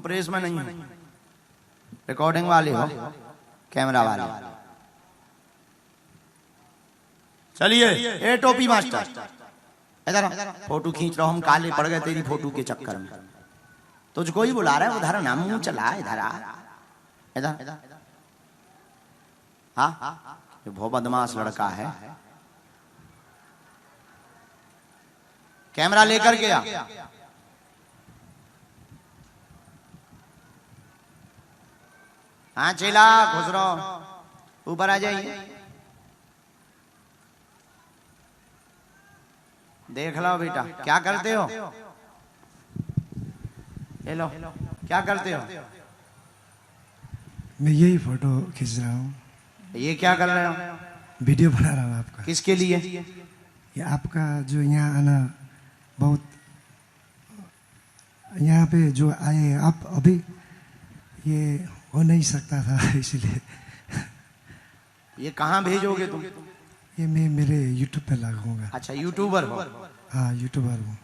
Press में नहीं हो, रिकॉर्डिंग वाले हो, कैमरा वाले। चलिए ए टोपी मास्टर इधर फोटो खींच रहा हूं, हम काले पड़ गए तेरी फोटो के चक्कर में। तुझको ही बुला रहा है, उधर ना मुंह चला, इधर आ, इधर। हाँ ये बहुत बदमाश लड़का है। कैमरा लेकर के आ। हाँ चेला घुस रहो, ऊपर आ जाइए। देख लो बेटा क्या करते हो, हेलो क्या करते हो? मैं यही फोटो खींच रहा हूँ। ये क्या कर रहे हो? वीडियो बना रहा हूँ आपका। किसके लिए? ये आपका जो यहाँ आना बहुत, यहाँ पे जो आए आप अभी, ये हो नहीं सकता था इसलिए। ये कहाँ भेजोगे तुम? ये मैं मेरे यूट्यूब पे लगाऊंगा। अच्छा यूट्यूबर हो? हाँ यूट्यूबर हूँ।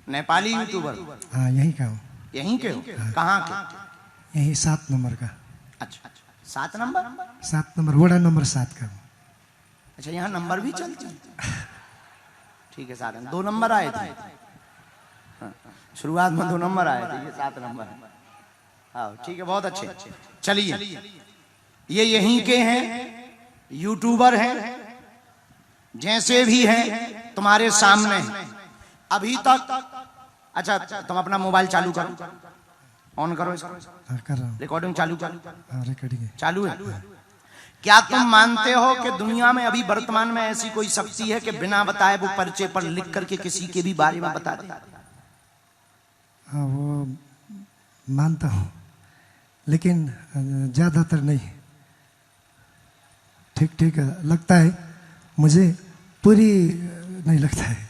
नेपाली यूट्यूबर? हाँ यहीं का हूँ। यहीं के हो? कहाँ के? यहीं 7 नंबर का। अच्छा 7 नंबर? 7 नंबर, वड़ा नंबर 7 का हूँ। अच्छा यहाँ नंबर भी चलते हैं? ठीक है 7 2 नंबर आए थे। हाँ, शुरुआत में 2 नंबर आए थे, ये 7 नंबर है। हाँ ठीक है बहुत अच्छे। चलिए ये यहीं के हैं, यूट्यूबर हैं, जैसे भी हैं तुम्हारे सामने हैं अभी तक। अच्छा तुम अपना मोबाइल चालू करो, ऑन करो इसको। कर रहा हूँ। रिकॉर्डिंग चालू करो। रिकॉर्डिंग है। चालू है। क्या तुम मानते हो कि दुनिया में अभी वर्तमान में ऐसी कोई शक्ति है कि बिना बताए वो पर्चे पर लिख करके किसी के भी बारे में बता दे? हाँ वो मानता हूँ, लेकिन ज्यादातर नहीं। ठीक ठीक लगता है मुझे, पूरी नहीं लगता है।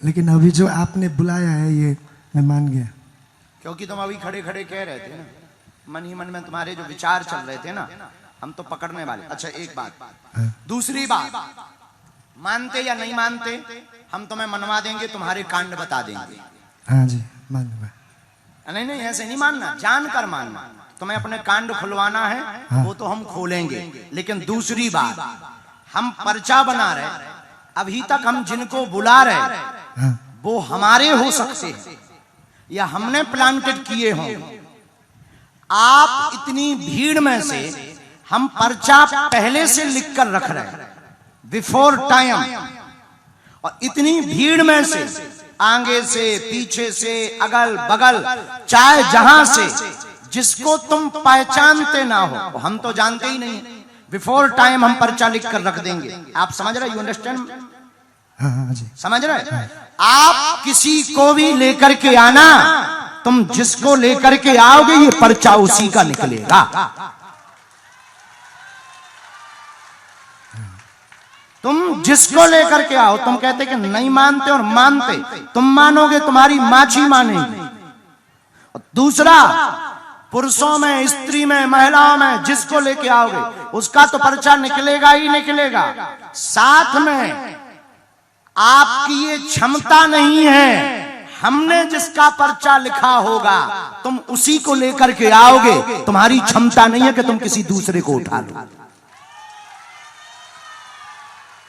लेकिन अभी जो आपने बुलाया है ये मैं मान गया। क्योंकि तुम अभी खड़े खड़े कह रहे थे ना, मन ही मन में तुम्हारे जो विचार चल रहे थे ना, हम तो पकड़ने वाले। अच्छा एक बात। हाँ। दूसरी बात, मानते या नहीं मानते हम तुम्हें मनवा देंगे, तुम्हारे कांड बता देंगे। हाँ जी मान लूंगा। नहीं नहीं ऐसे नहीं मानना, जानकर मानना। तुम्हें अपने कांड खुलवाना है हाँ। वो तो हम खोलेंगे। लेकिन दूसरी बात, हम पर्चा बना रहे, अभी तक हम जिनको बुला रहे हाँ। वो हमारे हो सकते हैं या हमने प्लांटेड किए हों। आप इतनी भीड़ में से हम पर्चा पहले से लिख कर रख रहे हैं, बिफोर टाइम। और इतनी भीड़ में से आगे से, पीछे से, अगल बगल, चाहे जहां से, जिसको तुम पहचानते ना हो, हम तो जानते ही नहीं, बिफोर टाइम हम पर्चा लिख कर रख देंगे। आप समझ रहे? You understand? हाँ हाँ जी समझ रहे? आप किसी को भी लेकर के आना, तुम जिसको लेकर के आओगे ये पर्चा उसी का निकलेगा। तुम जिसको लेकर के आओ, तुम कहते कि नहीं मानते और मानते, तुम मानोगे, तुम्हारी माछी मानेगी। और दूसरा, पुरुषों में, स्त्री में, महिलाओं में जिसको लेके आओगे उसका तो पर्चा निकलेगा ही निकलेगा। साथ में आपकी ये क्षमता नहीं है, हमने जिसका पर्चा लिखा होगा तुम उसी को लेकर के आओगे। तुम्हारी क्षमता नहीं है कि तुम किसी दूसरे को उठा लो।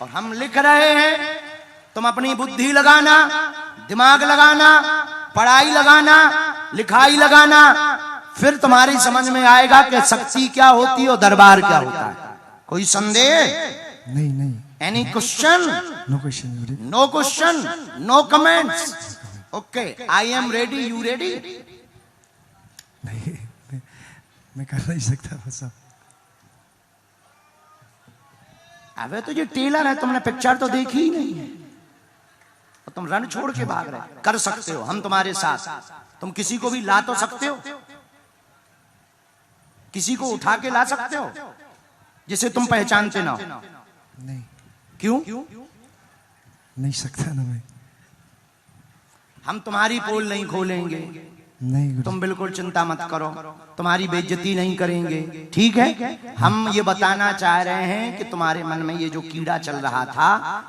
और हम लिख रहे हैं, तुम अपनी बुद्धि लगाना, दिमाग लगाना, पढ़ाई लगाना, लिखाई लगाना, फिर तुम्हारी समझ में आएगा कि शक्ति क्या होती है और दरबार क्या होता है। कोई संदेह? नहीं नहीं। Any question? No question. No question, no comments. Okay I am ready, you ready? नहीं मैं कर नहीं सकता वो सब। अबे तो ये टेलर है, तुमने पिक्चर तो देखी ही नहीं है और तुम रन छोड़ के भाग रहे। कर सकते हो, हम तुम्हारे साथ। तुम किसी को भी ला तो सकते हो, किसी को उठा के ला सकते हो जिसे तुम पहचानते ना हो। नहीं। क्यों? नहीं सकता ना मैं। हम तुम्हारी पोल नहीं खोलेंगे, नहीं गुरु तुम बिल्कुल चिंता मत करो, तुम्हारी बेइज्जती नहीं करेंगे, ठीक है। हम ये बताना चाह रहे हैं कि तुम्हारे मन में ये जो कीड़ा चल रहा था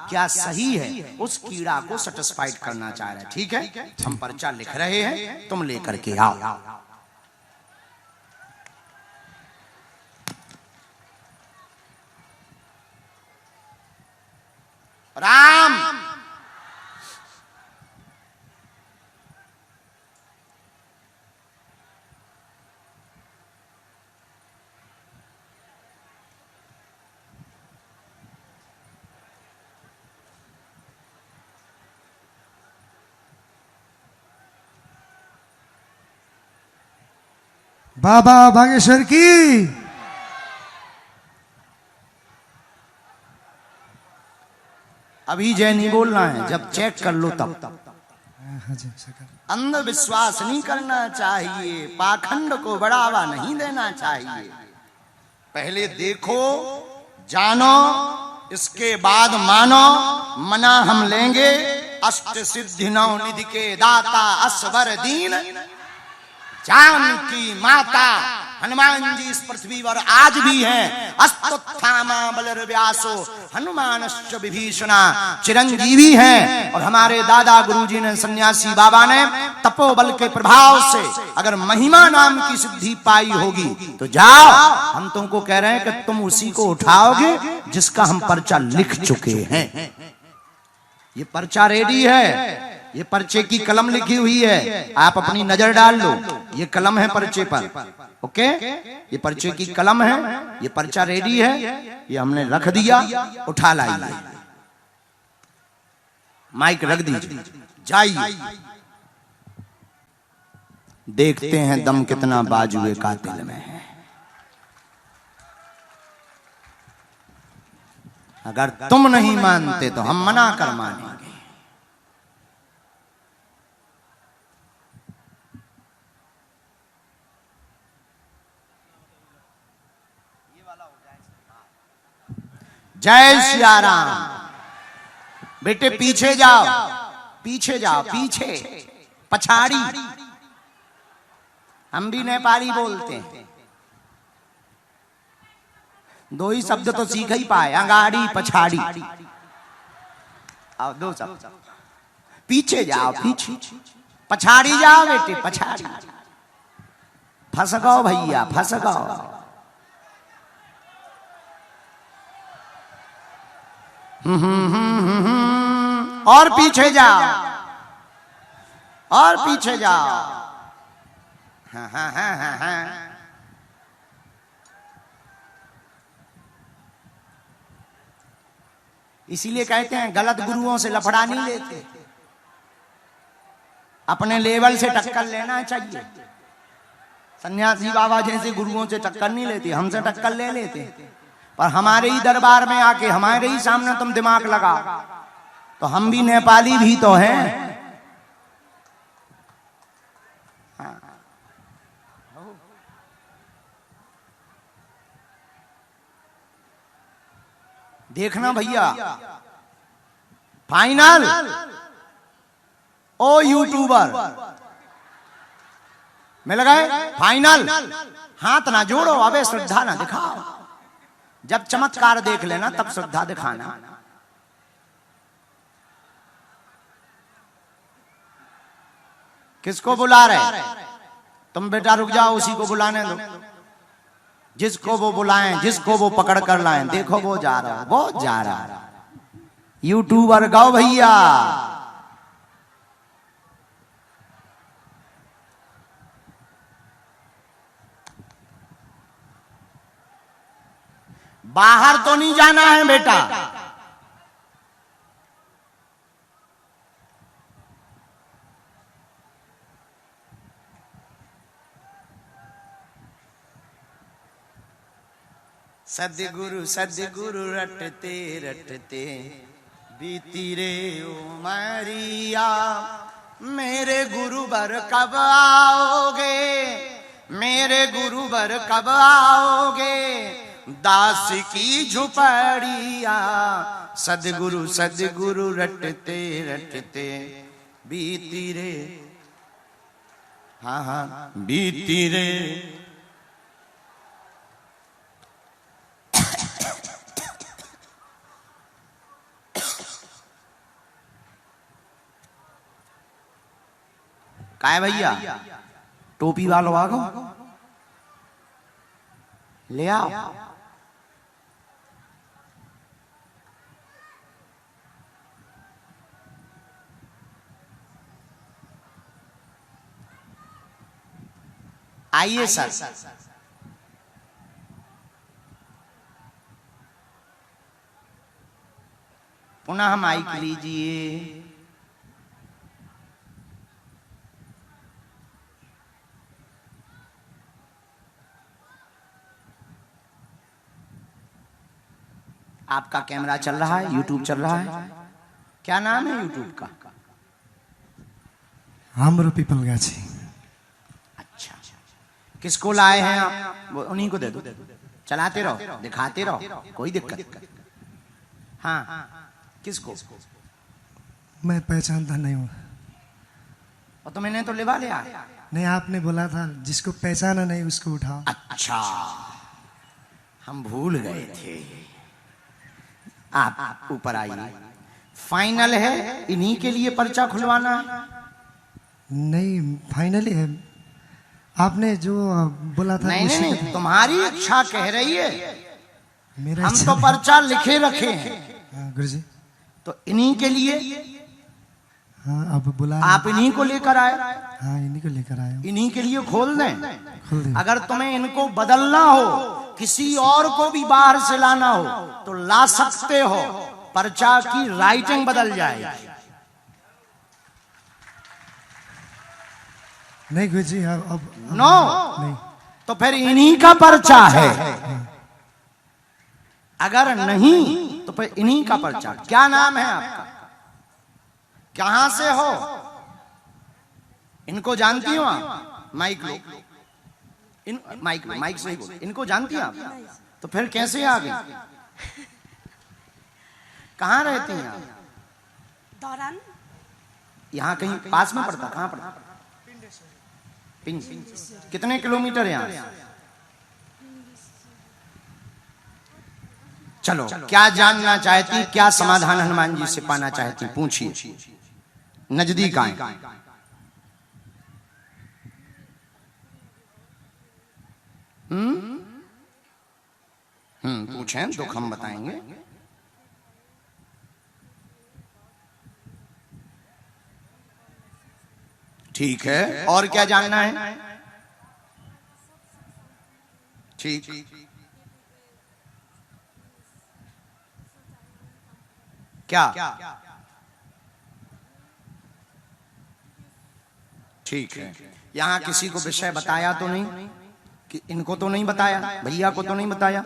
क्या सही है, उस कीड़ा को सेटिस्फाइड करना चाह रहे हैं, ठीक है। हम पर्चा लिख रहे हैं, तुम लेकर के आओ। राम बाबा बागेश्वर की। अभी जय नहीं बोलना है, जब चेक कर लो तब। हाँ जी सरकार। अंधविश्वास नहीं करना चाहिए, पाखंड को बढ़ावा नहीं देना चाहिए। पहले देखो, जानो, इसके बाद मानो। मना हम लेंगे। अष्ट सिद्धि नौ निधि के दाता असवर दीन जानकी माता हनुमान जी इस पृथ्वी पर आज भी हैं। अस्तुत्थामा बलर्व्यासो हनुमानश्च विभीषणा चिरंजीवी हैं। और हमारे दादा गुरुजी ने, सन्यासी बाबा ने तपोबल के प्रभाव से अगर महिमा नाम की सिद्धि पाई होगी तो जाओ, हम तुमको कह रहे हैं कि तुम उसी को उठाओगे जिसका हम पर्चा लिख चुके हैं। ये पर्चा रेडी है, ये पर्चे की कलम लिखी हुई है, आप अपनी नजर डाल लो। ये कलम है पर्चे पर, ओके, ये पर्चे की कलम है, ये पर्चा रेडी है, ये हमने रख दिया, उठा लाइए, माइक रख दीजिए, जाइए। देखते हैं दम कितना बाजुए कातिल में है। अगर तुम नहीं मानते तो हम मना कर मानेंगे। जय सिया राम। बेटे पीछे जाओ, पीछे जाओ, पीछे, पछाड़ी। हम भी नेपाली बोलते हैं, दो ही शब्द तो सीख ही पाए, अंगाड़ी पछाड़ी। आओ दो शब्द, पीछे जाओ, पीछे, पछाड़ी जाओ बेटे, पछाड़ी। फंस गओ भैया, फंस गओ। और पीछे जाओ, और पीछे जाओ। हाँ हाँ हाँ हाँ हाँ। इसीलिए कहते हैं गलत गुरुओं से लफड़ा नहीं लेते, अपने लेवल से टक्कर लेना चाहिए। सन्यासी बाबा जैसे गुरुओं से टक्कर नहीं लेते, हमसे टक्कर ले लेते। पर हमारे ही दरबार में आके हमारे ही सामने तुम दिमाग लगा, तो हम भी नेपाली भी तो हैं। हाँ। देखना भैया, फाइनल। ओ यूट्यूबर मिल गए, फाइनल। हाथ ना जोड़ो, अबे श्रद्धा ना दिखाओ। जब चमत्कार देख लेना तब श्रद्धा दिखाना। किसको बुला रहे तुम? बेटा रुक जाओ, उसी को बुलाने दो, जिसको वो बुलाएं, जिसको वो पकड़ कर लाएं। देखो वो जा रहा, वो जा रहा। यूट्यूबर गाओ भैया। बाहर तो नहीं जाना है बेटा। सद्गुरु सद्गुरु रटते रटते बीती रे उमरिया, मेरे गुरुवर कब आओगे, मेरे गुरुवर कब आओगे, दास की झुपड़िया। सद्गुरु सद्गुरु रटते रटते बीती रे। हाँ हाँ बीती रे काय भैया टोपी वालो आगो ले आओ। आइए सर। पुनः माइक लीजिए। आपका कैमरा चल रहा है, यूट्यूब चल रहा है। क्या नाम है यूट्यूब का? हाम्रो पिपलगाछी। अच्छा, किसको लाए हैं आप? वो उन्हीं को दे दो, चलाते रहो, दिखाते रहो, कोई दिक्कत नहीं। हाँ, किसको? मैं पहचानता नहीं हूँ। और तो मैंने तो लिवा लिया। नहीं, आपने बोला था जिसको पहचाना नहीं उसको उठाओ। अच्छा, हम भूल गए थे। आप ऊपर आइए। फाइनल है, इन्हीं के लिए पर्चा खुलवाना है? नहीं, फाइनली है। आपने जो बोला था नहीं नहीं नहीं, तुम्हारी इच्छा कह रही है। मेरा हम तो पर्चा लिखे रखे हैं गुरुजी। तो इन्हीं के लिए। हाँ, अब बुला आप इन्हीं को लेकर आए। हाँ, इन्हीं को लेकर आए। इन्हीं के लिए खोल दें। खोल दे। अगर तुम्हें इनको बदलना हो, किसी और को भी बाहर से लाना हो तो ला सकते हो। पर्चा की राइटिंग बदल जाएगी। नहीं गुरुजी, अब नो, नहीं। तो फिर इन्हीं का पर्चा है। अगर नहीं तो फिर इन्हीं का पर्चा। क्या नाम है आपका? कहां से हो? इनको जानती हो आप? माइक लो, माइक से ही बोलो। इनको जानती हैं आप? तो फिर कैसे आ गई? कहाँ रहती हैं आप? दौरान। यहाँ कहीं पास में पड़ता? कहाँ पड़ता? पिंड। कितने किलोमीटर यहाँ? चलो, क्या जानना चाहती, क्या समाधान हनुमान जी से पाना चाहती, पूछिए। नजदीक आए। पूछें, दुख हम बताएंगे। ठीक है, और क्या जानना है? ठीक, क्या? ठीक है। यहाँ किसी को विषय बताया तो नहीं? कि इनको तो नहीं बताया, भैया को तो नहीं बताया,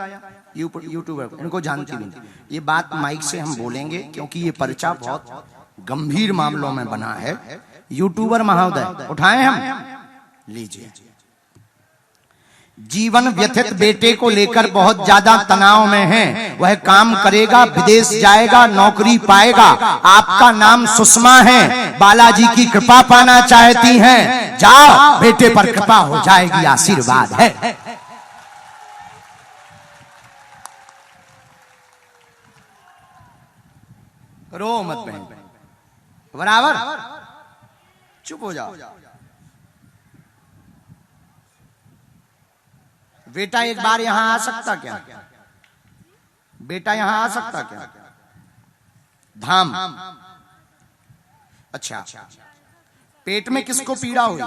यूट्यूबर इनको जानती नहीं। ये बात माइक से हम बोलेंगे क्योंकि ये पर्चा बहुत गंभीर मामलों में बना है। यूट्यूबर महोदय उठाएं हम, लीजिए। जीवन व्यथित बेटे को लेकर बहुत ज्यादा तनाव में है। वह काम करेगा, विदेश जाएगा, नौकरी पाएगा। आपका नाम सुषमा है, बालाजी की कृपा पाना चाहती हैं। जाओ, बेटे पर कृपा हो जाएगी, आशीर्वाद है। रो मत बहन, बराबर चुप हो जाओ। बेटा एक बार यहां आ सकता क्या? बेटा यहां आ सकता क्या? धाम। अच्छा, पेट में किसको पीड़ा हुई?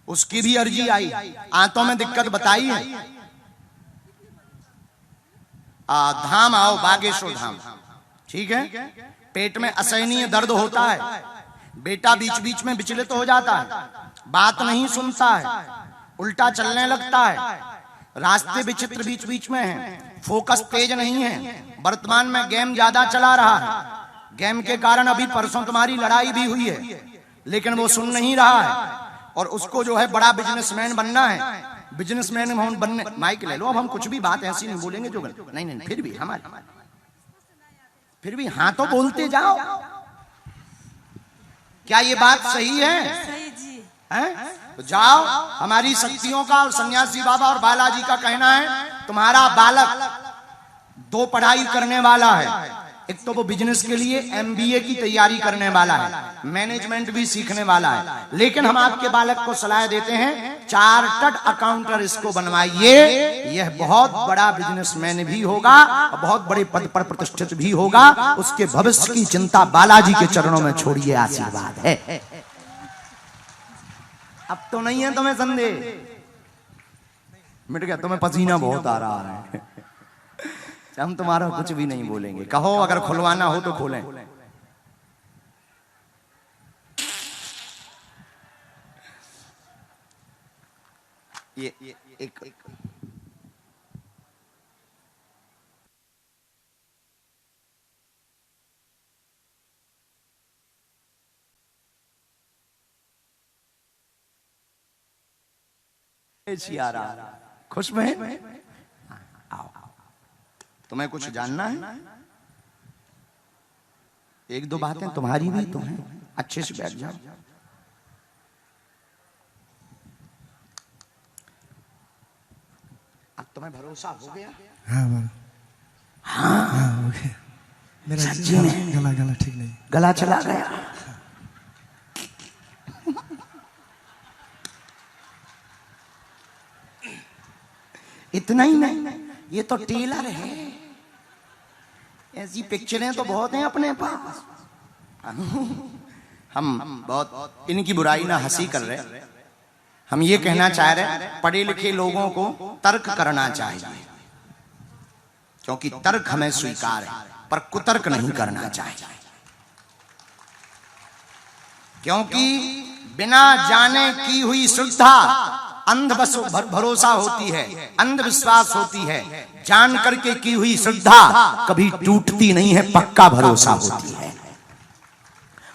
उसकी भी अर्जी आई। आंतों में दिक्कत बताई है? धाम आओ, बागेश्वर धाम। ठीक है। पेट में असहनीय दर्द होता है, बेटा बीच बीच में विचलित हो जाता है, बात नहीं सुनता है, उल्टा चलने लगता है, रास्ते विचित्र बीच बीच में हैं, फोकस तेज नहीं है, वर्तमान में गेम ज्यादा चला रहा है, गेम के कारण अभी परसों तुम्हारी लड़ाई भी हुई है, लेकिन वो सुन नहीं रहा है, और उसको जो है बड़ा बिजनेसमैन बनना है। बिजनेसमैन बनने, माइक ले लो। अब हम कुछ भी बात ऐसी नहीं बोलेंगे जो नहीं, फिर भी हमारे, फिर भी हाँ तो बोलते जाओ। क्या ये बात सही है? सही जी। हैं? तो जाओ, हमारी शक्तियों का और सन्यासी बाबा और बालाजी का कहना है तुम्हारा बालक 2 पढ़ाई करने वाला है। एक तो वो बिजनेस के लिए MBA की तैयारी करने वाला है, मैनेजमेंट भी सीखने वाला है, लेकिन हम आपके बालक को सलाह देते हैं चार्टर्ड अकाउंटर इसको बनवाइए। यह बहुत बड़ा बिजनेसमैन भी होगा और बहुत बड़े पद पर प्रतिष्ठित भी होगा। उसके भविष्य की चिंता बालाजी के चरणों में छोड़िए, आशीर्वाद है। अब तो नहीं है तुम्हें संदेह? मिट गया? तुम्हें पसीना बहुत आ रहा है। हम तुम्हारा कुछ भी नहीं बोलेंगे, कहो अगर खुलवाना हो तो खोलें। ये एक सियारा खुश में आओ, तुम्हें कुछ जानना है? 1-2 बातें तुम्हारी भी तो हैं, अच्छे से बैठ जाओ। अब तुम्हें भरोसा हो गया? हाँ हो गया। मेरा गला ठीक नहीं, गला चला गया। इतना ही नहीं, ये तो टेलर है। ऐसी पिक्चरें तो बहुत हैं अपने पास। हम बहुत इनकी बुराई ना हंसी कर रहे, हम ये कहना चाह रहे पढ़े लिखे लोगों को तर्क करना चाहिए, क्योंकि तर्क हमें स्वीकार है, पर कुतर्क नहीं करना चाहिए। क्योंकि बिना जाने की हुई श्रद्धा अंध भरोसा होती है, अंधविश्वास होती है। जान करके की हुई श्रद्धा कभी टूटती नहीं है, पक्का भरोसा होती है।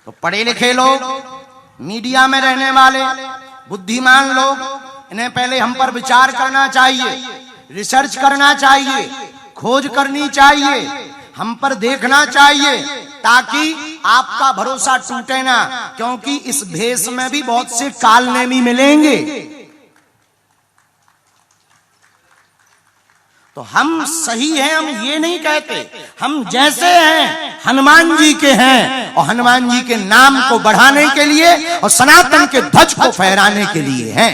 तो पढ़े लिखे लोग, मीडिया में रहने वाले बुद्धिमान लोग, इन्हें पहले हम पर विचार करना चाहिए, रिसर्च करना चाहिए, खोज करनी चाहिए, हम पर देखना चाहिए, ताकि आपका भरोसा टूटे ना। क्योंकि इस भेष में भी बहुत से कालनेमी मिलेंगे। तो हम सही हैं, हम ये नहीं कहते, हम जैसे हैं हनुमान जी के हैं, और हनुमान जी के नाम को बढ़ाने के लिए और सनातन के ध्वज को फहराने के लिए हैं।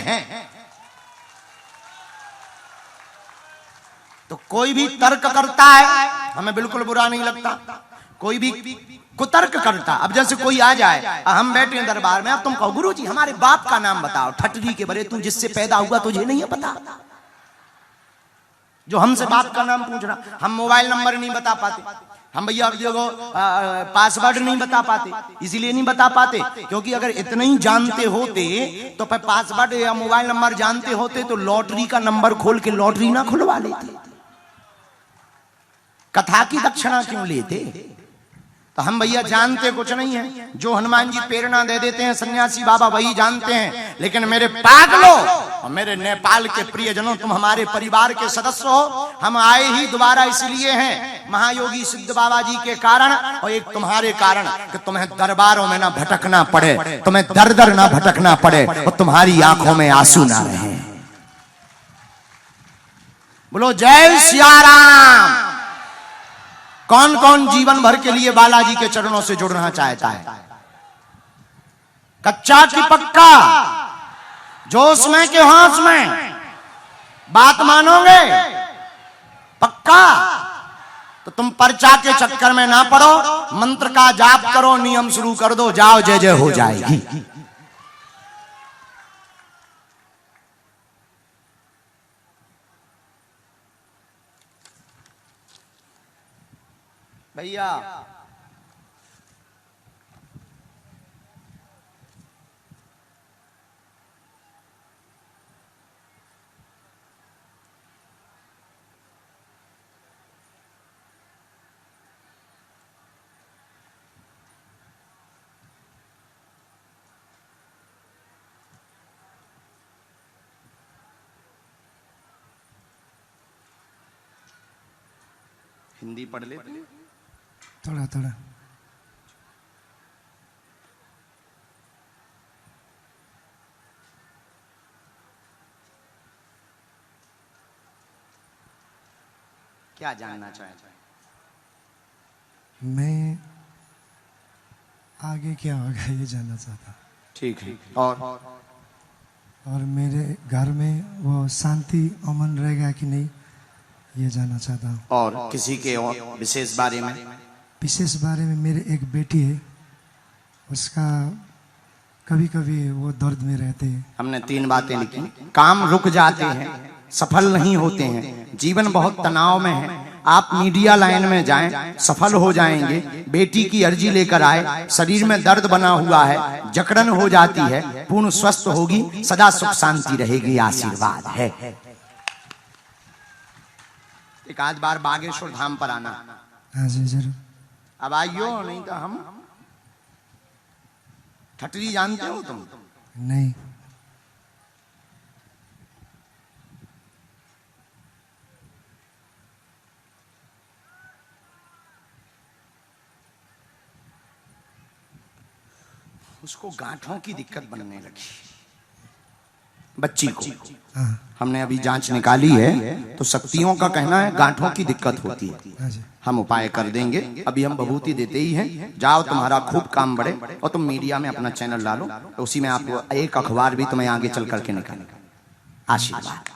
तो कोई भी तर्क करता है हमें बिल्कुल बुरा नहीं लगता, कोई भी कुतर्क करता। अब जैसे कोई आ जाए, हम बैठे हैं दरबार में, अब तुम कहो गुरु जी हमारे बाप का नाम बताओ, ठटरी के बरे तू जिससे पैदा हुआ तुझे नहीं है पता? जो हमसे बाप का नाम पूछ रहा, हम मोबाइल नंबर नहीं बता पाते, हम भैया देखो पासवर्ड नहीं बता पाते। इसीलिए नहीं बता पाते क्योंकि अगर इतना ही जानते होते तो फिर पासवर्ड या मोबाइल नंबर जानते होते तो लॉटरी का नंबर खोल के लॉटरी ना खुलवा लेते, कथा की दक्षिणा क्यों लेते? तो हम भैया जानते कुछ नहीं है, जो हनुमान जी प्रेरणा दे देते हैं सन्यासी बाबा वही जानते हैं। लेकिन मेरे पागलों और मेरे नेपाल के प्रियजनों, तुम हमारे परिवार के सदस्य हो। हम आए ही दोबारा इसलिए हैं महायोगी सिद्ध बाबा जी के कारण, और एक तुम्हारे कारण कि तुम्हें दरबारों में ना भटकना पड़े, तुम्हें दर दर ना भटकना पड़े, और तुम्हारी आंखों में आंसू ना रहे। बोलो जय सिया राम। कौन कौन जीवन भर के लिए बालाजी के चरणों से जुड़ना चाहता है? कच्चा की पक्का, जोश में के होश में, बात मानोगे पक्का? तो तुम पर्चा के चक्कर में ना पड़ो, मंत्र का जाप करो, नियम शुरू कर दो, जाओ जय जय हो जाएगी। भैया हिंदी पढ़ लेते? थोड़ा थोड़ा। क्या जानना चाहते हैं? मैं आगे क्या होगा ये जानना चाहता। ठीक है। और मेरे घर में वो शांति अमन रहेगा कि नहीं ये जानना चाहता हूँ। और किसी के और विशेष बारे में? विशेष बारे में मेरे एक बेटी है, उसका कभी कभी वो दर्द में रहते हैं। हमने 3 बातें लिखी। काम रुक जाते हैं, सफल नहीं होते हैं, जीवन बहुत तनाव में है, आप मीडिया लाइन में जाएं, सफल हो जाएंगे। बेटी की अर्जी लेकर आए, शरीर में दर्द बना हुआ है, जकड़न हो जाती है, पूर्ण स्वस्थ होगी, सदा सुख शांति रहेगी, आशीर्वाद है। एक आध बार बागेश्वर धाम पर आना। हाँ जी जरूर। अब आइयो, नहीं तो हम ठटरी जानते हो तुम? नहीं। उसको गांठों की दिक्कत बनने लगी, बच्ची को। हाँ। हमने अभी जांच निकाली है तो शक्तियों का कहना है गांठों की दिक्कत होती है। हाँ जी। हम उपाय कर देंगे, अभी हम विभूति देते ही हैं। जाओ, तुम्हारा खूब काम बढ़े और तुम मीडिया में अपना चैनल डालो, तो उसी में आपको एक अखबार भी तुम्हें आगे चल करके निकालेगा। आशीर्वाद।